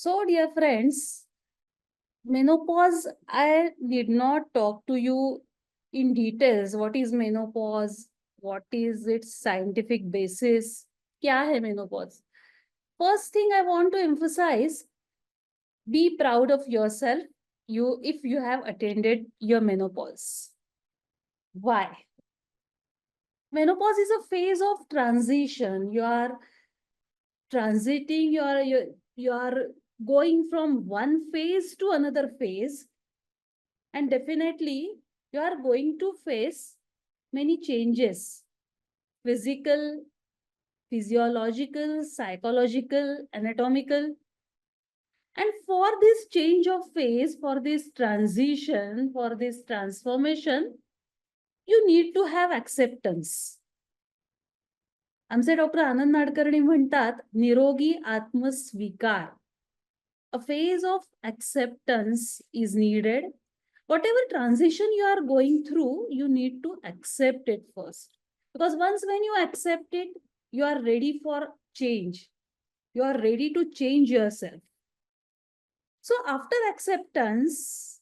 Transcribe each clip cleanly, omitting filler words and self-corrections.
So, dear friends, menopause, I did not talk to you in details. What is menopause? What is its scientific basis? क्या है menopause? First thing I want to emphasize, be proud of yourself if you have attended your menopause. Why? Menopause is a phase of transition. You are transiting, you are going from one phase to another phase, and definitely you are going to face many changes: physical, physiological, psychological, anatomical. And for this change of phase, for this transition, for this transformation, you need to have acceptance. आमचे doctor Anand Nadkarni म्हणतात निरोगी आत्मस्वीकार. A phase of acceptance is needed. Whatever transition you are going through, you need to accept it first. Because once when you accept it, you are ready for change. You are ready to change yourself. So after acceptance,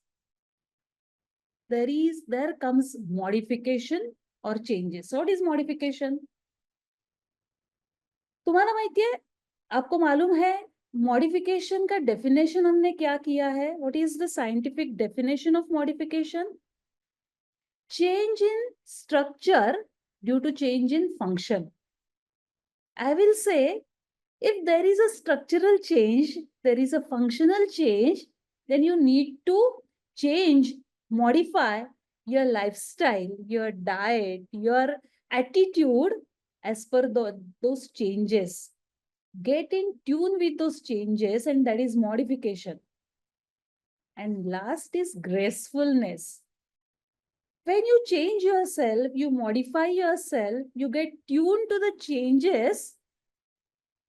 there comes modification or changes. So what is modification? तुम्हारा माहितीये, आपको मालूम है modification का definition हमने क्या किया है? What is the scientific definition of modification? Change in structure due to change in function. I will say, if there is a structural change, there is a functional change, then you need to change, modify your lifestyle, your diet, your attitude as per those changes. Get in tune with those changes, and that is modification. And last is gracefulness. When you change yourself, you modify yourself, you get tuned to the changes,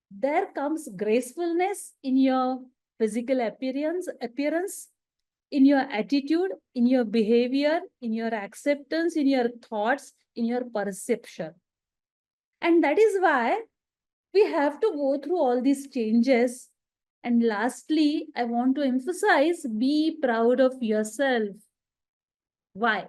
there comes gracefulness in your physical appearance, in your attitude, in your behavior, in your acceptance, in your thoughts, in your perception. And that is why we have to go through all these changes. And lastly, I want to emphasize, be proud of yourself. Why?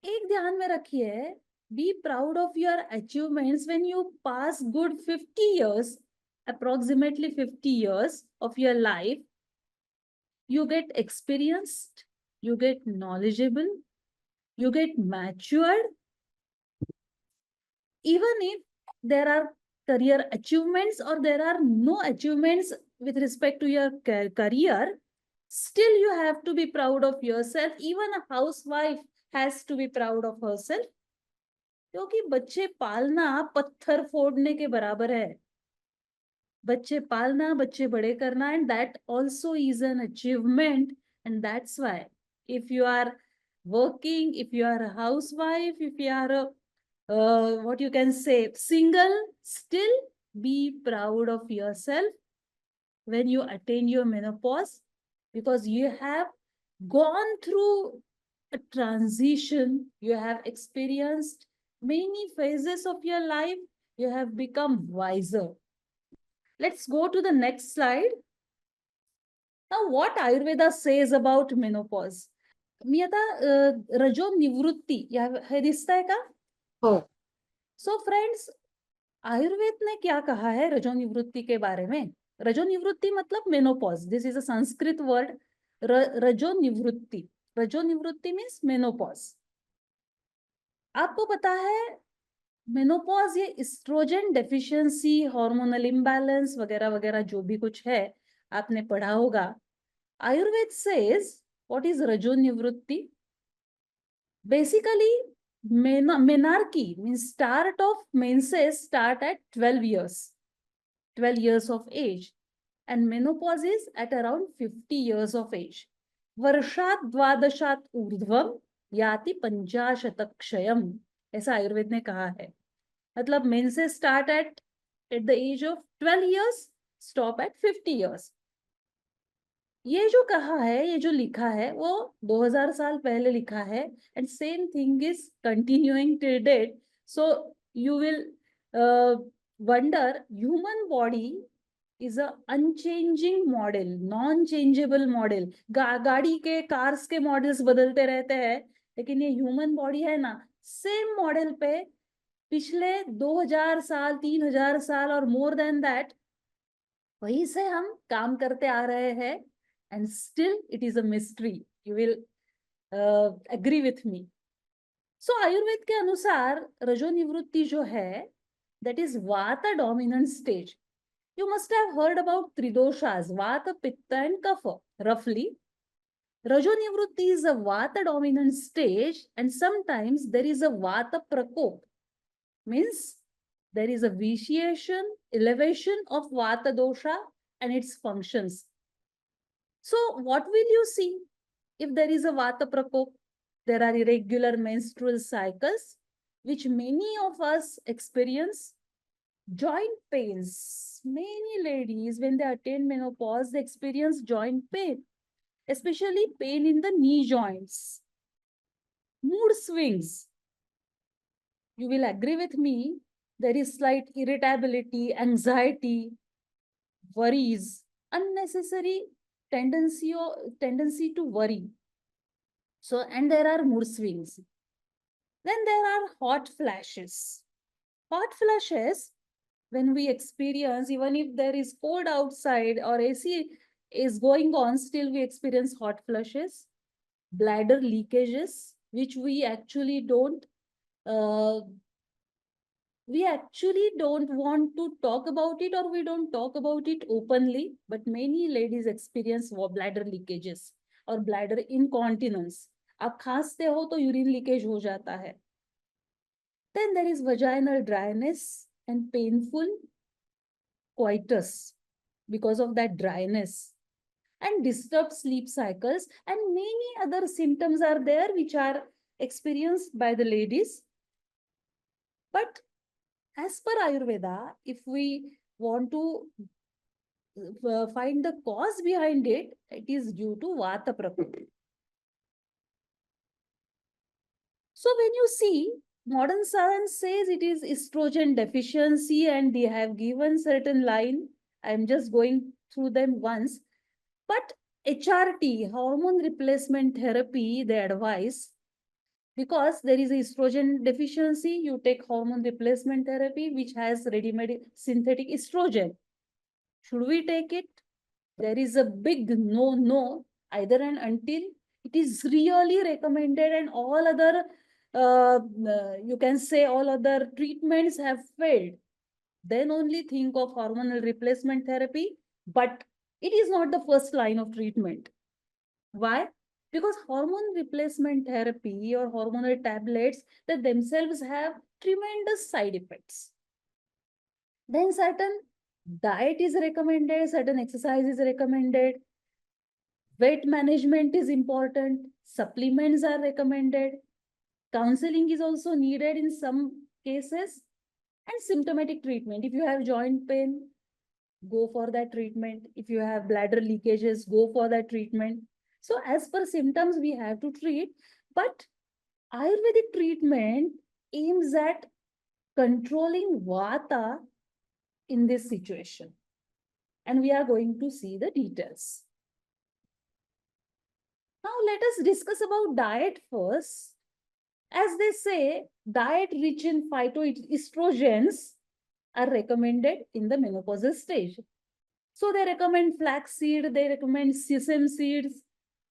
एक ध्यान में रखिए, be proud of your achievements when you pass good 50 years, approximately 50 years of your life. You get experienced, you get knowledgeable, you get matured. Even if there are career achievements or there are no achievements with respect to your career, still you have to be proud of yourself. Even a housewife has to be proud of herself. क्योंकि बच्चे पालना पत्थर फोड़ने के बराबर है. बच्चे पालना, बच्चे बड़े करना, and that also is an achievement. And that's why if you are working, if you are a housewife, if you are a what you can say single, still be proud of yourself when you attain your menopause, because you have gone through a transition, you have experienced many phases of your life, you have become wiser. Let's go to the next slide. Now, what Ayurveda says about menopause. मी आता रजो निवृत्ती हे दिसतंय का? हो. So friends, Ayurveda ने क्या कहा है रजो निवृत्ति के बारे में? रजो निवृत्ति मतलब menopause. This is a Sanskrit word. रजो निवृत्ति. रजो निवृत्ति मीन्स मेनोपॉज. आपको पता है मेनोपॉज ये एस्ट्रोजन डेफिशिएंसी, हार्मोनल इम्बैलेंस वगैरह वगैरह जो भी कुछ है आपने पढ़ा होगा. आयुर्वेद सेज व्हाट इज रजो निवृत्ति? Basically menarche means start of menses start at 12 years of age, and menopause is at around 50 years of age. वर्षात द्वादशात ऊर्ध्वम याति पंचाशतक्षयम, ऐसा आयुर्वेद ने कहा है. मतलब menses start at the age of 12 years, stop at 50 years. ये जो कहा है, ये जो लिखा है, वो 2000 साल पहले लिखा है, and same thing is continuing till date. So you will wonder, human body is a unchanging model, non-changeable model. गाड़ी के, कार्स के मॉडल्स बदलते रहते हैं, लेकिन ये ह्यूमन बॉडी है ना, सेम मॉडल पे पिछले 2000 साल, 3000 साल और मोर देन दैट वहीं से हम काम करते आ रहे हैं, and still it is a mystery. You will agree with me. So Ayurveda के अनुसार रजोनिवृत्ति जो है, that is vata dominant stage. You must have heard about Tridoshas, Vata, Pitta and Kapha. Roughly, Rajonivrutti is a Vata dominant stage, and sometimes there is a Vata Prakop. Means there is a vitiation, elevation of Vata dosha and its functions. So what will you see if there is a Vata Prakop? There are irregular menstrual cycles, which many of us experience. Joint pains. Many ladies, when they attain menopause, they experience joint pain, especially pain in the knee joints. Mood swings. You will agree with me. There is slight irritability, anxiety, worries, unnecessary tendency to worry. So, and there are mood swings. Then there are hot flashes. Hot flashes, when we experience, even if there is cold outside or AC is going on, still we experience hot flushes, bladder leakages, which we actually don't want to talk about it, or we don't talk about it openly, but many ladies experience bladder leakages or bladder incontinence. आप खांसते हो तो urine leakage हो जाता है. Then there is vaginal dryness and painful coitus because of that dryness, and disturbed sleep cycles, and many other symptoms are there which are experienced by the ladies. But as per Ayurveda, if we want to find the cause behind it, it is due to Vata Prakriti. So when you see, modern science says it is estrogen deficiency, and they have given certain line. I'm just going through them once. But HRT, hormone replacement therapy, they advise, because there is estrogen deficiency, you take hormone replacement therapy, which has ready-made synthetic estrogen. Should we take it? There is a big no, either and until it is really recommended, and all other, you can say all other treatments have failed. Then only think of hormonal replacement therapy, but it is not the first line of treatment. Why? Because hormone replacement therapy or hormonal tablets, that themselves have tremendous side effects. Then certain diet is recommended, certain exercise is recommended, weight management is important, supplements are recommended, counseling is also needed in some cases, and symptomatic treatment. If you have joint pain, go for that treatment. If you have bladder leakages, go for that treatment. So as per symptoms, we have to treat, but Ayurvedic treatment aims at controlling Vata in this situation. And we are going to see the details. Now let us discuss about diet first. As they say, diet rich in phytoestrogens are recommended in the menopausal stage. So they recommend flaxseed, they recommend sesame seeds,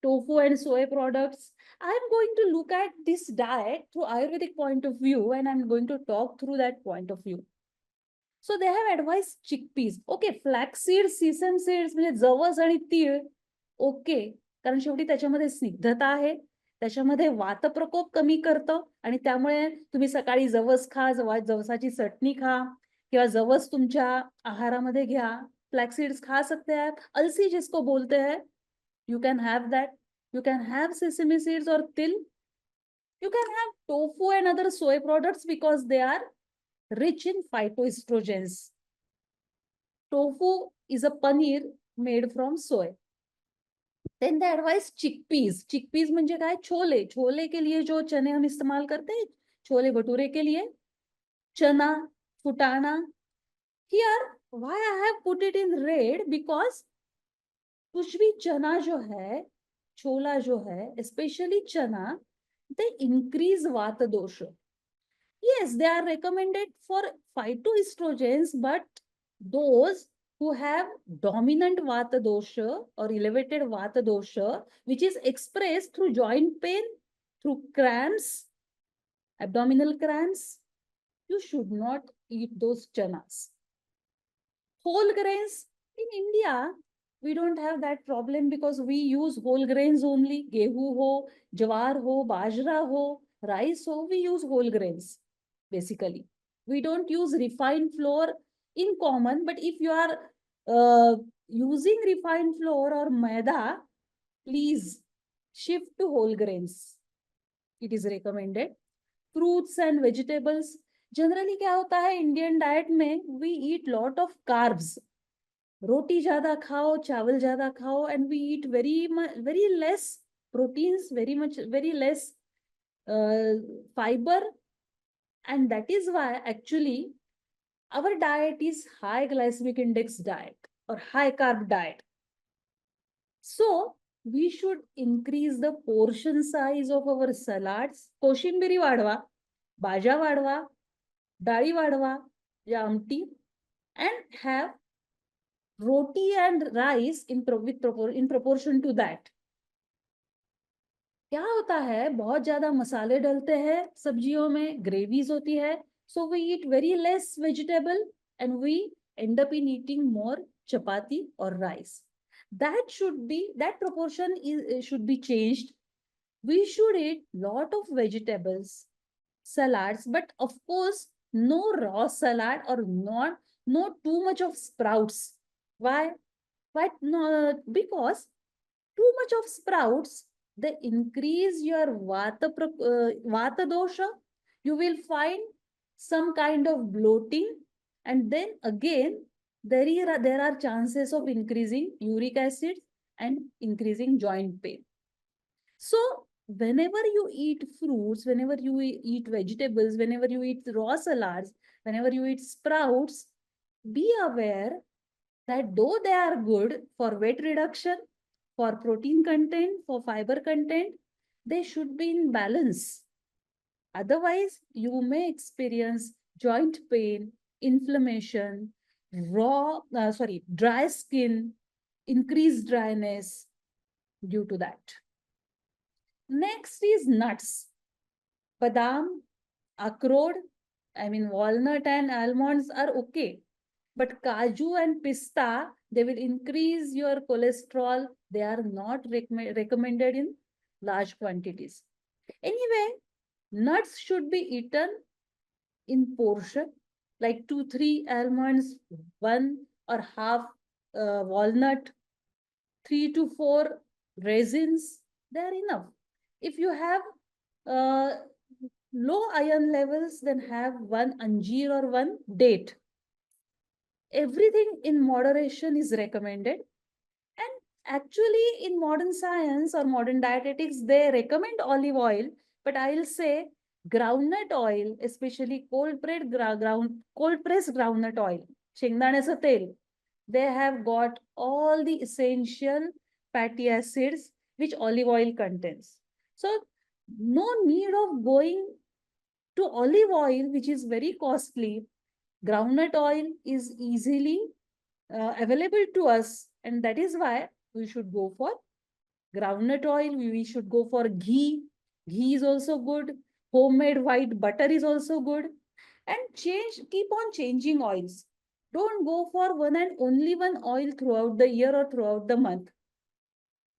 tofu and soy products. I'm going to look at this diet through Ayurvedic point of view, and I'm going to talk through that point of view. So they have advised chickpeas. Okay, flaxseed, sesame seeds, म्हणजे जवस आणि तीळ. Okay, कारण शेवटी त्याच्यामध्ये स्निग्धता आहे, त्याच्यामध्ये वातप्रकोप कमी करतं, आणि त्यामुळे तुम्ही सकाळी जवस खा, जवसाची चटणी खा, किंवा जवस तुमच्या आहारामध्ये घ्या. फ्लैक्सीड्स खा सकते हैं, अलसी जिसको बोलते हैं, you can have that. You can have sesame seeds or til. You can have tofu and other soy products because they are rich in phytoestrogens. Tofu is a paneer made from soy. Then they advise chickpeas. Chickpeas म्हणजे काय? छोले. छोले के लिए जो चने हम इस्तेमाल करते हैं, छोले भटूरे के लिए, चना, फुटाना. Here, Why I have put it in red? Because कुछ भी चना जो है, छोला जो है, especially chana, they increase vata dosha. Yes, they are recommended for phytoestrogens, but those who have dominant vata dosha or elevated vata dosha, which is expressed through joint pain, through cramps, abdominal cramps, you should not eat those chanas. Whole grains in India, we don't have that problem because we use whole grains only. Gehu ho, jawar ho, bajra ho, rice ho, we use whole grains basically. We don't use refined flour in common, but if you are using refined flour or maida, please shift to whole grains. It is recommended. Fruits and vegetables. Generally क्या होता है Indian diet में, we eat lot of carbs. रोटी ज्यादा खाओ, चावल ज्यादा खाओ, and we eat very less proteins, very less fiber, and that is why actually our diet is high glycemic index diet or high carb diet. So we should increase the portion size of our salads. कोशिंबिरी वाढवा, भाज्या वाढवा, डाळी वाढवा, या आमटी, and have roti and rice in proportion to that. क्या होता है, बहुत ज्यादा मसाले डलते हैं सब्जियों में, ग्रेवीज होती है, so we eat very less vegetable and we end up in eating more chapati or rice. That proportion should be changed. We should eat lot of vegetables, salads, but of course no raw salad or not too much of sprouts. Why? No, because too much of sprouts, they increase your vata dosha. You will find some kind of bloating, and then again there are chances of increasing uric acid and increasing joint pain. So whenever you eat fruits, whenever you eat vegetables, whenever you eat raw salads, whenever you eat sprouts, be aware that though they are good for weight reduction, for protein content, for fiber content, they should be in balance. Otherwise, you may experience joint pain, inflammation, dry skin, increased dryness due to that. Next is nuts. Badam, akhroad, walnut and almonds are okay. But kaju and pista, they will increase your cholesterol. They are not recommended in large quantities. Anyway, nuts should be eaten in portion, like 2-3 almonds, one or half walnut, 3 to 4 raisins. They are enough. If you have uh, low iron levels, then have one anjeer or one date. Everything in moderation is recommended. And actually, in modern science or modern dietetics, they recommend olive oil, but I'll say groundnut oil, especially cold-pressed groundnut oil, शेंगदाण्याचं तेल, they have got all the essential fatty acids which olive oil contains. So no need of going to olive oil, which is very costly. Groundnut oil is easily available to us, and that is why we should go for groundnut oil. We should go for ghee. Ghee is also good. Homemade white butter is also good. And keep on changing oils. Don't go for one and only one oil throughout the year or throughout the month.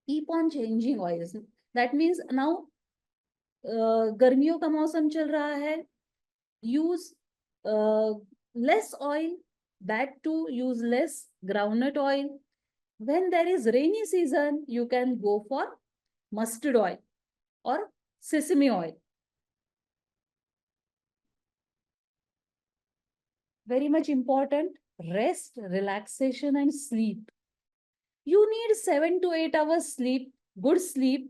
Keep on changing oils. That means now गर्मियों का मौसम चल रहा है. Use less oil, that too use less groundnut oil. When there is rainy season, you can go for mustard oil or sesame oil. Very much important, rest, relaxation and sleep. You need 7 to 8 hours sleep, good sleep.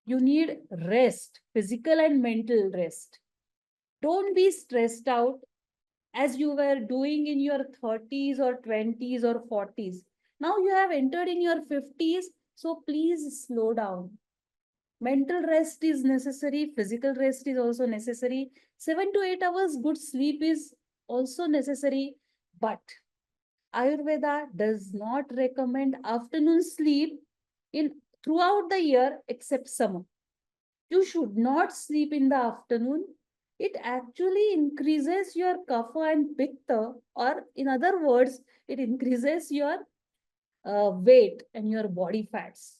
You need rest, physical and mental rest. Don't be stressed out. as you were doing in your 30s or 20s or 40s. Now you have entered in your 50s, so please slow down. Mental rest is necessary, physical rest is also necessary. 7 to 8 hours good sleep is also necessary, but Ayurveda does not recommend afternoon sleep in throughout the year except summer. You should not sleep in the afternoon. It actually increases your kapha and pitta, or in other words, it increases your weight and your body fats.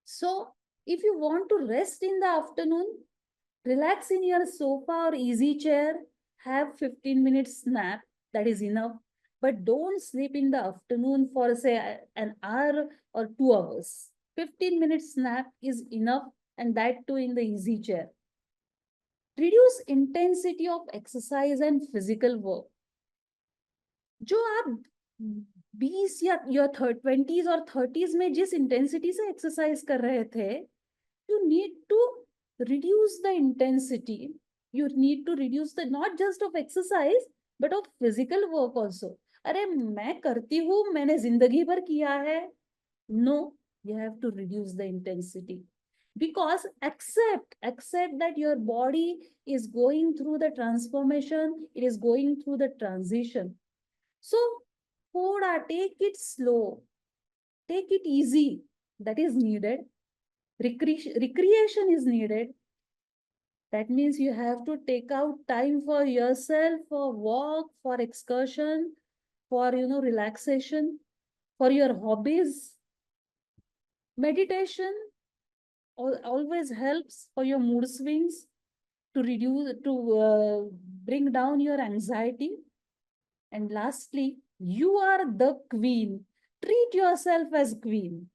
So, if you want to rest in the afternoon, relax in your sofa or easy chair, have 15 minutes nap, that is enough. But don't sleep in the afternoon for say an hour or 2 hours. 15 minutes nap is enough, and that too in the easy chair. Reduce intensity of exercise and physical work. जो आप 20 या your 20s और 30s में जिस intensity से exercise कर रहे थे, you need to reduce the intensity. You need to reduce the not just of exercise but of physical work also. अरे मैं करती हूँ, मैंने जिंदगी भर किया है. No, you have to reduce the intensity. Because accept that your body is going through the transformation, it is going through the transition. So take it slow, take it easy. That is needed. Recreation is needed. That means you have to take out time for yourself, for walk, for excursion, for relaxation, for your hobbies. Meditation always helps for your mood swings, to reduce, to bring down your anxiety. And lastly, you are the queen. Treat yourself as queen.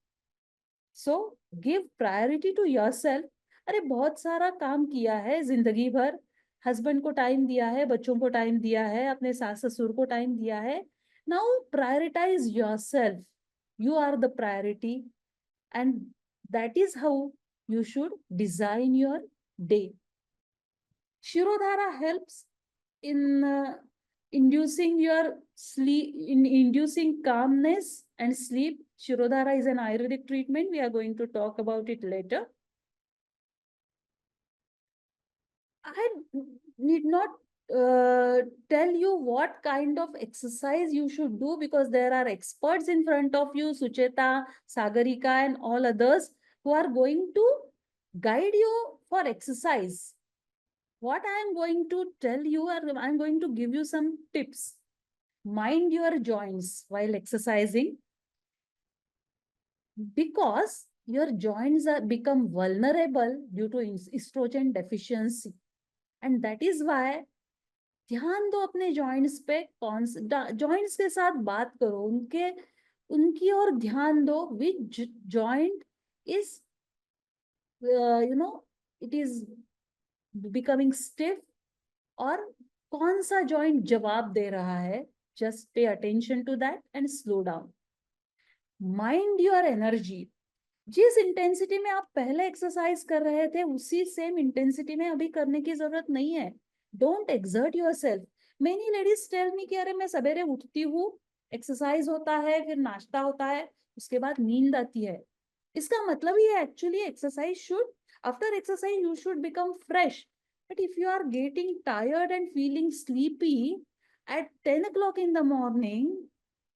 So give priority to yourself. अरे बहुत सारा काम किया है जिंदगी भर, husband को time दिया है, बच्चों को टाइम दिया है, अपने सास ससुर को टाइम दिया है. Now prioritise yourself. You are the priority, and that is how you should design your day. Shirodhara helps in inducing your sleep, in inducing calmness and sleep. Shirodhara is an Ayurvedic treatment. We are going to talk about it later. I need not tell you what kind of exercise you should do, because there are experts in front of you, Sucheta, Sagarika, and all others, who are going to guide you for exercise. What I am going to tell you, or I'm going to give you some tips. Mind your joints while exercising, because your joints are become vulnerable due to estrogen deficiency, and that is why ध्यान दो अपने joints पे. कौन joints के साथ बात करो, उनकी और ध्यान दो. Which joint is it is becoming stiff, और कौन सा जॉइंट जवाब दे रहा है. Just pay attention to that and slow down. Mind your energy. जिस इंटेंसिटी में आप पहले एक्सरसाइज कर रहे थे, उसी सेम इंटेंसिटी में अभी करने की जरूरत नहीं है. Don't exert yourself. Many ladies tell me कि अरे मैं सवेरे उठती हूँ, एक्सरसाइज होता है, फिर नाश्ता होता है, उसके बाद नींद आती है. इसका मतलब ये actually exercise should, after exercise you should become fresh. But if you are getting tired and feeling sleepy at 10 o'clock in the morning,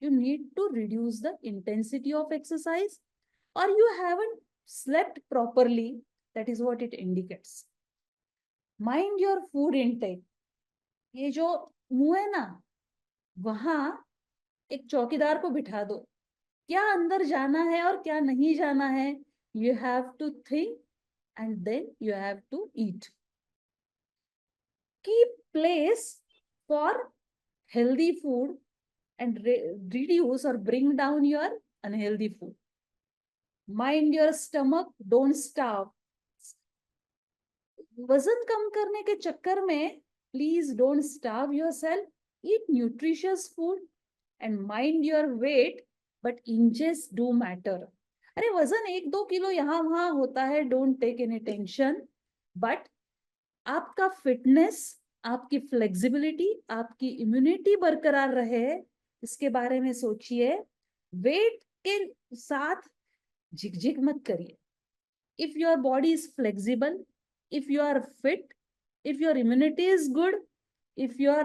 you need to reduce the intensity of exercise, or you haven't slept properly. That is what it indicates. Mind your food intake. ये जो मुंह है ना, वहां एक चौकीदार को बिठा दो. क्या अंदर जाना है और क्या नहीं जाना है, you have to think and then you have to eat. Keep place for healthy food and reduce or bring down your unhealthy food. Mind your stomach, don't starve. वजन कम करने के चक्कर में please don't starve yourself. Eat nutritious food and mind your weight, but inches do matter. अरे वजन 1-2 kilo यहाँ वहां होता है, don't take any tension. But आपका फिटनेस आपकी फ्लेक्सिबिलिटी, आपकी इम्यूनिटी बरकरार रहे, इसके बारे में सोचिए। वेट के साथ झिकझिक मत करिए। If your body is flexible, if you are fit, if your immunity is good, if your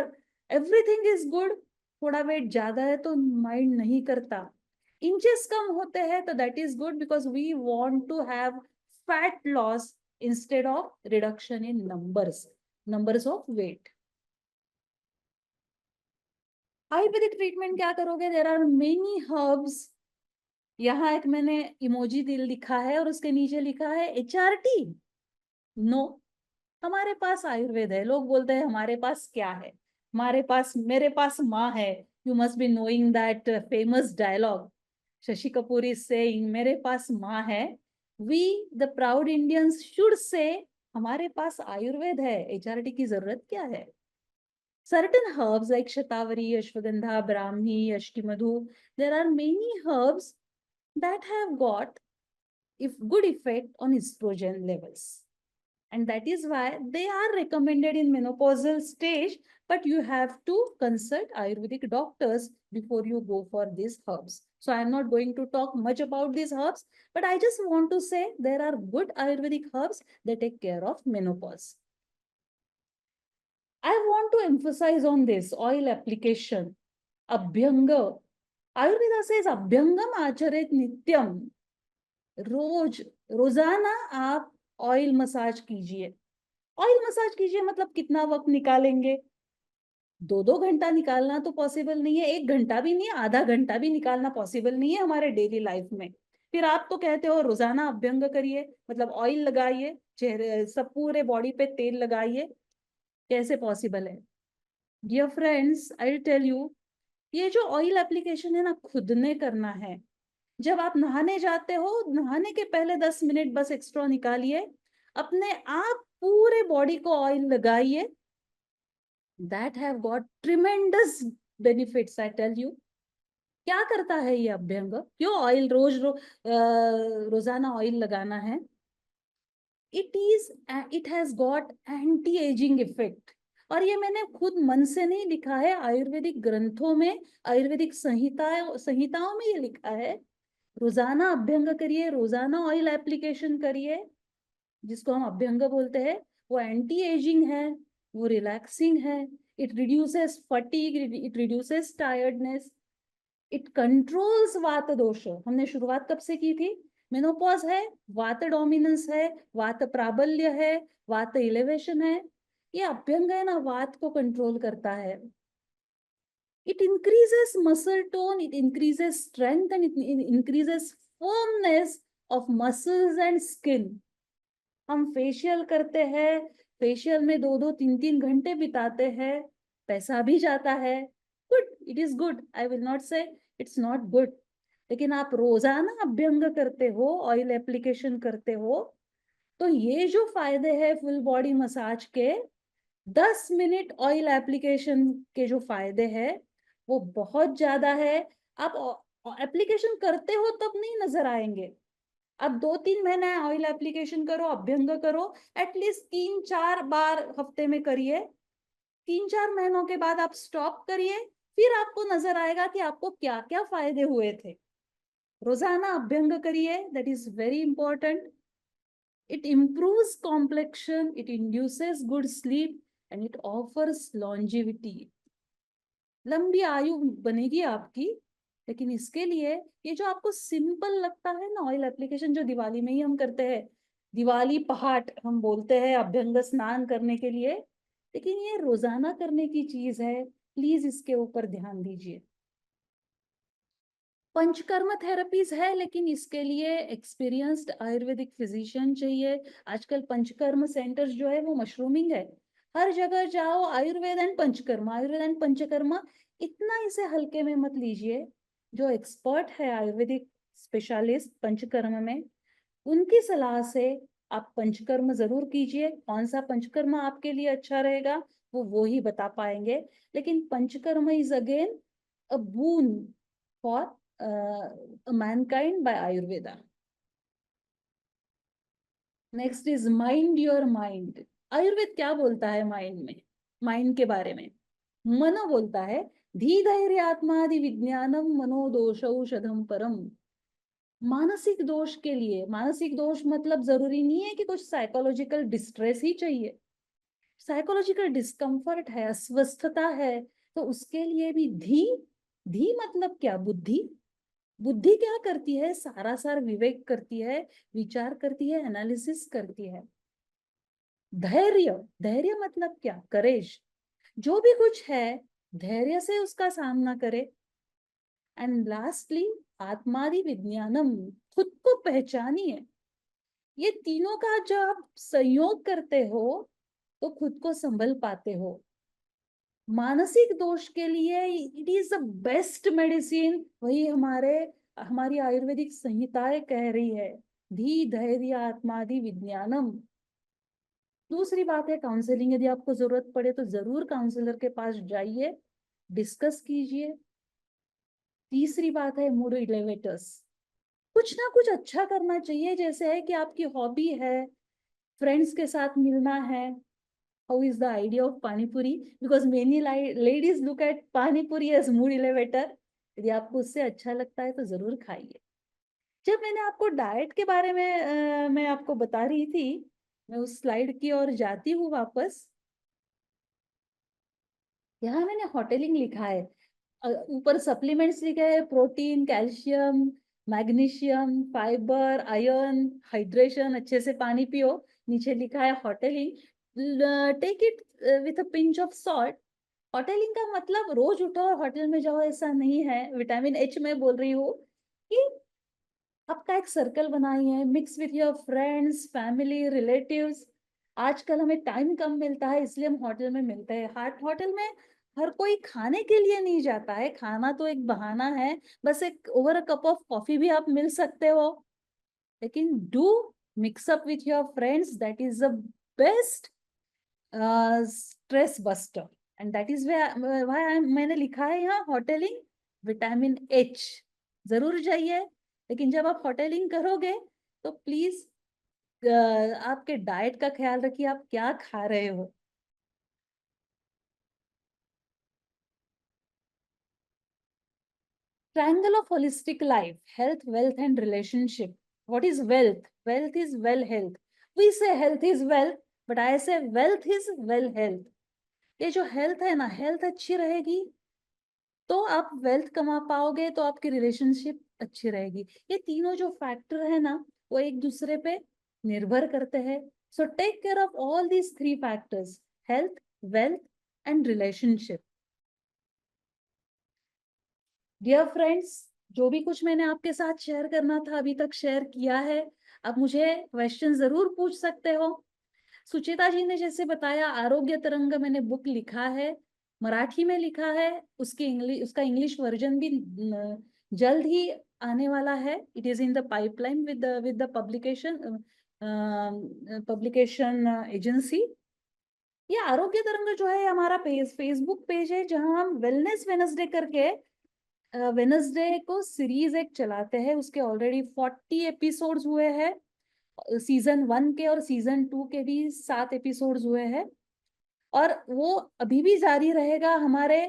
everything is good, थोड़ा वेट ज्यादा है तो माइंड नहीं करता, इंचेस कम होते हैं तो that is good, because we want to have fat loss instead of reduction in numbers of weight. Ayurvedic treatment क्या करोगे? There are many herbs. यहाँ एक मैंने इमोजी दिल लिखा है और उसके नीचे लिखा है HRT। नो, हमारे पास आयुर्वेद है। लोग बोलते हैं हमारे पास क्या है, हमारे पास, मेरे पास माँ है। You must be knowing that famous dialogue, Shashi Kapoor is saying मेरे पास माँ है। We the proud Indians should say हमारे पास आयुर्वेद है, HRT की जरूरत क्या है? Certain herbs like Shatavari, Ashwagandha, Brahmi, Ashkimadhu, there are many herbs that have got if good effect on estrogen levels. And that is why they are recommended in menopausal stage, but you have to consult Ayurvedic doctors before you go for these herbs. So I am not going to talk much about these herbs, but I just want to say there are good Ayurvedic herbs that take care of menopause. I want to emphasize on this oil application. Abhyanga. Ayurveda says Abhyangam acharet nityam. रोज, रोजाना आप oil massage कीजिए। Oil massage कीजिए मतलब कितना वक्त निकालेंगे? 2-2 घंटा निकालना तो पॉसिबल नहीं है, 1 घंटा भी नहीं है, आधा घंटा भी निकालना पॉसिबल नहीं है हमारे डेली लाइफ में। फिर आप तो कहते हो रोजाना अभ्यंग करिए, मतलब ऑयल लगाइए, चेहरे सब पूरे बॉडी पे तेल लगाइए, कैसे पॉसिबल है? Dear friends, I tell you, ये जो ऑयल एप्लीकेशन है ना, खुद ने करना है। जब आप नहाने जाते हो, नहाने के पहले 10 मिनट बस एक्स्ट्रा निकालिए, अपने आप पूरे बॉडी को ऑयल लगाइए। That have got tremendous benefits, I tell you. क्या करता है ये अभ्यंग? क्यों ऑयल रोजाना ऑयल लगाना है? It has got anti ageing effect. और ये मैंने खुद मन से नहीं लिखा है, आयुर्वेदिक ग्रंथों में, आयुर्वेदिक संहिताओं में ये लिखा है। रोजाना अभ्यंग करिए, रोजाना ऑयल एप्लीकेशन करिए, जिसको हम अभ्यंग बोलते हैं। वो एंटी एजिंग है, वो रिलैक्सिंग है, it reduces fatigue, it reduces tiredness, it controls वात दोष। हमने शुरुआत कब से की थी? मेनोपॉज है, वात डोमिनेंस है, वात प्राबल्य है, वात इलेवेशन है। ये अभ्यंग है ना, वात को कंट्रोल करता है। It increases muscle tone, it increases strength, and it increases firmness of muscles and skin. हम फेशियल करते हैं, फेशियल में 2-2, 3-3 घंटे बिताते हैं, पैसा भी जाता है। Good, it is good, I will not से इट्स नॉट गुड। लेकिन आप रोजाना अभ्यंग करते हो, ऑयल एप्लीकेशन करते हो, तो ये जो फायदे हैं फुल बॉडी मसाज के, 10 मिनट ऑयल एप्लीकेशन के जो फायदे हैं वो बहुत ज्यादा है। आप एप्लीकेशन करते हो तब नहीं नजर आएंगे। अब 2-3 महीने ऑयल एप्लीकेशन करो, अभ्यंग करो, एटलीस्ट 3-4 बार हफ्ते में करिए। 3-4 महीनों के बाद आप स्टॉप करिए, फिर आपको नजर आएगा कि आपको क्या क्या फायदे हुए थे। रोजाना अभ्यंग करिए, that is very important. It improves complexion, it induces good sleep, and it offers longevity. लंबी आयु बनेगी आपकी। लेकिन इसके लिए ये जो आपको सिंपल लगता है ना ऑयल एप्लीकेशन, जो दिवाली में ही हम करते हैं, दिवाली पहाट हम बोलते हैं अभ्यंग स्नान करने के लिए, लेकिन ये रोजाना करने की चीज है। प्लीज इसके ऊपर ध्यान दीजिए। पंचकर्म थेरेपीज है, लेकिन इसके लिए एक्सपीरियंस्ड आयुर्वेदिक फिजिशियन चाहिए। आजकल पंचकर्म सेंटर्स जो है वो मशरूमिंग है, हर जगह जाओ आयुर्वेद एंड पंचकर्म, आयुर्वेद एंड पंचकर्म। इतना इसे हल्के में मत लीजिए। जो एक्सपर्ट है आयुर्वेदिक स्पेशलिस्ट पंचकर्म में, उनकी सलाह से आप पंचकर्म जरूर कीजिए। कौन सा पंचकर्म आपके लिए अच्छा रहेगा वो ही बता पाएंगे। लेकिन panchakarma is again a boon for mankind by Ayurveda. Next is mind your mind. Ayurveda क्या बोलता है माइंड में? माइंड के बारे में। मनो बोलता है धी धैर्य आत्मादि विज्ञानम मनोदोषौषधम परम। मानसिक दोष के लिए, मानसिक दोष मतलब जरूरी नहीं है कि कुछ साइकोलॉजिकल डिस्ट्रेस ही चाहिए। साइकोलॉजिकल डिस्कम्फर्ट है, अस्वस्थता है, तो उसके लिए भी धी, धी मतलब क्या? बुद्धि। बुद्धि क्या करती है? सारा सार विवेक करती है, विचार करती है, एनालिसिस करती है। धैर्य, धैर्य मतलब क्या? करेज। जो भी कुछ है धैर्य से उसका सामना करे। एंड लास्टली आत्मादि विज्ञानम, खुद को पहचानिए। ये तीनों का जब आप संयोग करते हो तो खुद को संभल पाते हो। मानसिक दोष के लिए it is the best medicine, वही हमारी आयुर्वेदिक संहिताएं कह रही है, धी धैर्य आत्मादि विज्ञानम। दूसरी बात है काउंसलिंग, यदि आपको जरूरत पड़े तो जरूर काउंसलर के पास जाइए, डिस्कस कीजिए। तीसरी बात है मूड इलेवेटर्स। कुछ ना कुछ अच्छा करना चाहिए, जैसे है कि आपकी हॉबी है, फ्रेंड्स के साथ मिलना है। How is the idea of pani puri? Because many ladies look at pani puri as mood elevator. यदि आपको उससे अच्छा लगता है तो जरूर खाइए। जब मैंने आपको डाइट के बारे में मैं आपको बता रही थी, मैं उस स्लाइड की ओर जाती हूँ वापस। यहाँ मैंने होटलिंग लिखा है, ऊपर सप्लीमेंट्स लिखा है, protein, calcium, magnesium, fibre, iron, hydration, अच्छे से पानी पियो। नीचे लिखा है hotelling, take it with a pinch of salt. Hotelling का मतलब रोज उठो और होटल में जाओ ऐसा नहीं है। विटामिन एच में बोल रही हूँ कि आपका एक सर्कल बनाइए, mix with your friends, family, relatives. आजकल हमें टाइम कम मिलता है इसलिए हम होटल में मिलते हैं। हाट होटल में हर कोई खाने के लिए नहीं जाता है, खाना तो एक बहाना है। बस एक over a cup of coffee भी आप मिल सकते हो, लेकिन do mix up with your friends, that is the best stress buster. And that is why मैंने लिखा है यहाँ होटलिंग विटामिन एच। जरूर जाइए, लेकिन जब आप होटलिंग करोगे तो प्लीज आपके डाइट का ख्याल रखिए, आप क्या खा रहे हो। Triangle of holistic life: health, wealth, and relationship. What is wealth? Wealth is well health. We say health is wealth, but I say wealth is well health. ये जो हेल्थ है ना, हेल्थ अच्छी रहेगी तो आप वेल्थ कमा पाओगे, तो आपकी रिलेशनशिप अच्छी रहेगी। ये तीनों जो फैक्टर है ना, वो एक दूसरे पे निर्भर करते हैं। So take care of all these three factors: health, wealth and relationship. Dear friends, जो भी कुछ मैंने आपके साथ शेयर करना था अभी तक शेयर किया है। आप मुझे क्वेश्चन जरूर पूछ सकते हो। सुचिता जी ने जैसे बताया, आरोग्य तरंग मैंने बुक लिखा है, मराठी में लिखा है। उसका इंग्लिश वर्जन भी जल्द ही आने वाला है। It is in the pipeline with the publication agency. ये आरोग्य तरंग जो है हमारा फेसबुक पेज है, जहां हम वेलनेस वेनसडे करके वेनसडे को सीरीज एक चलाते हैं। उसके ऑलरेडी 40 एपिसोड्स हुए हैं। सीजन 1 के और सीजन 2 के भी 7 एपिसोड्स हुए हैं, और वो अभी भी जारी रहेगा। हमारे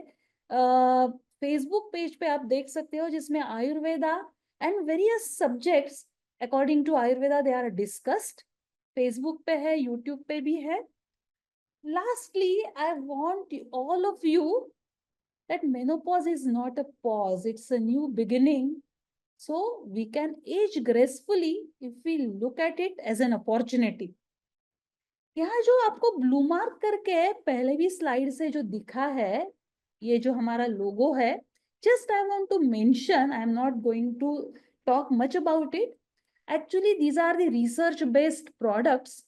फेसबुक पेज पे आप देख सकते हो, जिसमें Ayurveda and various subjects according to Ayurveda they are discussed. Facebook पे है, यूट्यूब पे भी है। Lastly I want all of you that menopause is not a pause, it's a new beginning. So we can age gracefully if we look at it as an opportunity. यहाँ जो आपको blue mark करके पहले भी slide से जो दिखा है, ये जो हमारा लोगो है, just I want to mention, I am not going to talk much about it. Actually, these are the research-based products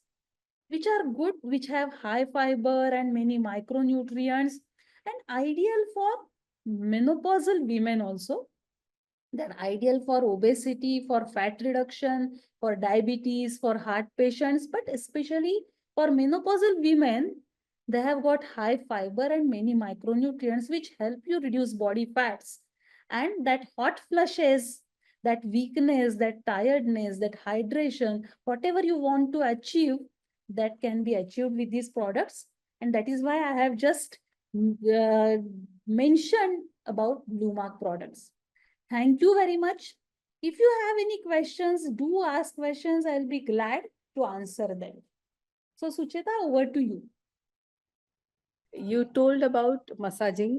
which are good, which have high fiber and many micronutrients, and ideal for menopausal women also. They're ideal for obesity, for fat reduction, for diabetes, for heart patients, but especially for menopausal women. They have got high fiber and many micronutrients which help you reduce body fats. And that hot flushes, that weakness, that tiredness, that hydration, whatever you want to achieve, that can be achieved with these products. and that is why I have just mentioned about Blue Mark products. Thank you very much. If you have any questions, do ask questions. I'll be glad to answer them. So Sucheta, over to you. You told about massaging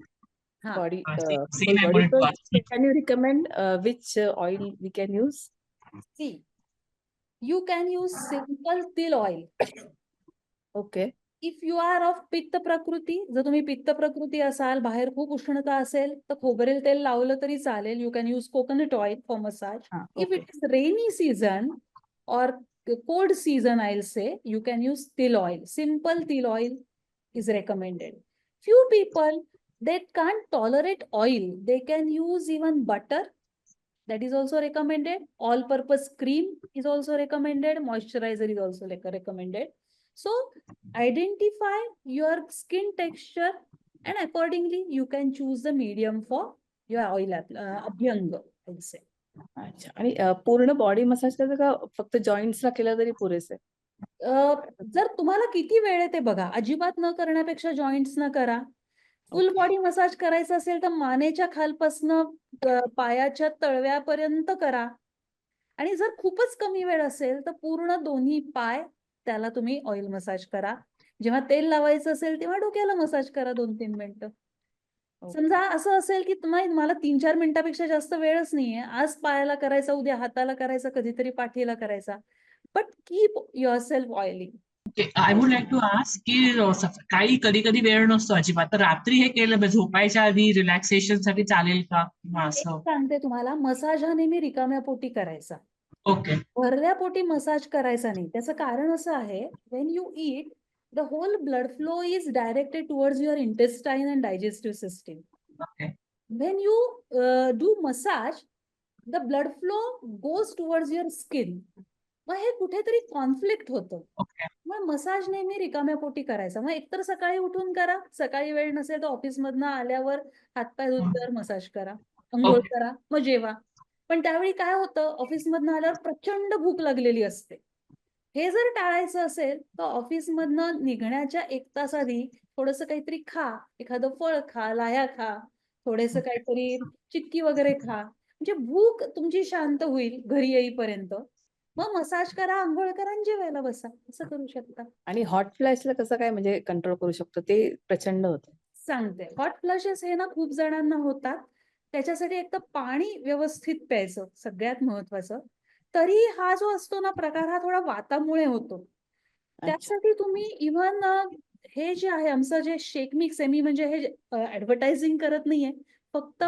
body, Same full I body. wanted to So ask. can you recommend which oil we can use? See, you can use simple til oil. Okay. If you are of पित्त प्रकृती, जर तुम्ही पित्त प्रकृती असाल, बाहेर खूप उष्णता असेल, तर खोबरेल तेल लावलं तरी चालेल. You can use coconut oil for massage. If it is rainy season or cold season, I'll say, you can use til oil. Simple til oil is recommended. Few people, they can't tolerate oil. They can use even butter. That is also recommended. All-purpose cream is also recommended. Moisturizer is also recommended. So identify your skin texture and accordingly you can choose the medium for your oil abhyang, I would say. अच्छा. आणि पूर्ण body massage करायचं का फक्त जॉइंट्सला केलं तरी पुरेसे? जर तुम्हाला किती वेळ आहे ते बघा. अजिबात न करण्यापेक्षा जॉइंट्स न करा. फुल बॉडी मसाज करायचं असेल तर मानेच्या खालपासनं पायाच्या तळव्यापर्यंत करा. आणि जर खूपच कमी वेळ असेल तर पूर्ण दोन्ही पाय त्याला तुम्ही ऑइल मसाज करा. जेव्हा तेल लावायचं असेल तेव्हा डोक्याला मसाज करा 2-3 मिनिटं. समजा असं असेल की मला 3-4 मिनिटापेक्षा जास्त वेळच नाहीये. आज पायाला करायचा, उद्या हाताला करायचा, कधीतरी पाठीला करायचा. But keep yourself oiling. I would like to ask की सकाळी कधी कधी वेळ नसतो अजिबात, तर रात्री हे केलं झोपायच्या आधी रिलॅक्सेशन साठी चालेल का? असं सांगते तुम्हाला, मसाज हा नेहमी रिकाम्या पोटी करायचा. ओके. भरल्या पोटी मसाज करायचा नाही. त्याचं कारण असं आहे, when you eat the whole blood flow is directed towards your intestine and digestive system. Okay. When you do massage, the blood flow goes towards your skin. मग हे कुठेतरी कॉन्फ्लिक्ट होतं. मग मसाज नेहमी रिकाम्या पोटी करायचा. मग एकतर सकाळी उठून करा, सकाळी वेळ नसेल तर ऑफिसमधनं आल्यावर हातपाय धुतल्यावर मसाज करा, अंघोळ करा, मग जेवा. पण त्यावेळी काय होतं, ऑफिसमधनं आल्यावर प्रचंड भूक लागलेली असते. हे जर टाळायचं असेल तर ऑफिसमधनं निघण्याच्या 1 तास आधी थोडंसं काहीतरी खा, एखादं फळ खा, लाह्या खा, थोडेसं काहीतरी चिक्की वगैरे खा. म्हणजे भूक तुमची शांत होईल घरी येईपर्यंत. मग मसाज करा, अंघोळ करा आणि जेवायला बसा. असं करू शकता. आणि हॉट फ्लॅशला कसं काय म्हणजे कंट्रोल करू शकतो? ते प्रचंड होतं. सांगते. हॉट फ्लशेस हे ना खूप जणांना होतात. त्याच्यासाठी एक तर पाणी व्यवस्थित प्यायचं सगळ्यात महत्वाचं. तरी हा जो असतो ना प्रकार हा थोडा वातामुळे होतो. त्यासाठी तुम्ही इव्हन हे जे आहे आमचं जे शेक मिक्स आहे, मी म्हणजे हे ऍडव्हर्टायझिंग करत नाहीये. फक्त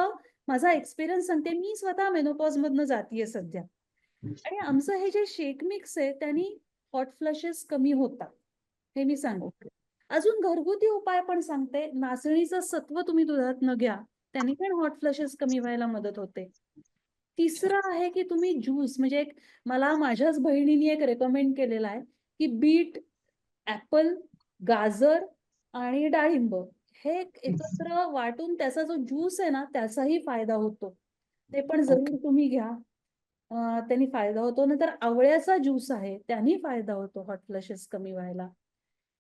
माझा एक्सपिरियन्स सांगते. मी स्वतः मेनोपॉज मधनं जातीये सध्या. आणि आमचं हे जे शेक मिक्स आहे त्यांनी हॉट फ्लशेस कमी होतात. हे मी सांगते. अजून घरगुती उपाय पण सांगते. नाचणीचं सत्व तुम्ही दुधातनं घ्या. त्याने पण हॉट फ्लशेस कमी व्हायला मदत होते. तिसरं आहे की तुम्ही ज्यूस म्हणजे मला माझ्याच बहिणीने एक रेकमेंड केलेला आहे की बीट, ऍपल, गाजर आणि डाळिंब हे एकत्र वाटून त्याचा जो ज्यूस आहे ना त्याचाही फायदा होतो. ते पण जरूर तुम्ही घ्या. त्यांनी फायदा होतो. नंतर आवळ्याचा ज्यूस आहे त्यांनी फायदा होतो हॉट फ्लशेस कमी व्हायला.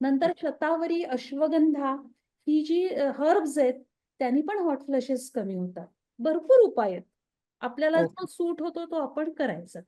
नंतर शतावरी, अश्वगंधा ही जी हर्ब्स आहेत त्यांनी पण हॉट फ्लशेस कमी होतात. भरपूर उपाय आहेत. आपल्याला जो सूट होतो तो आपण करायचा.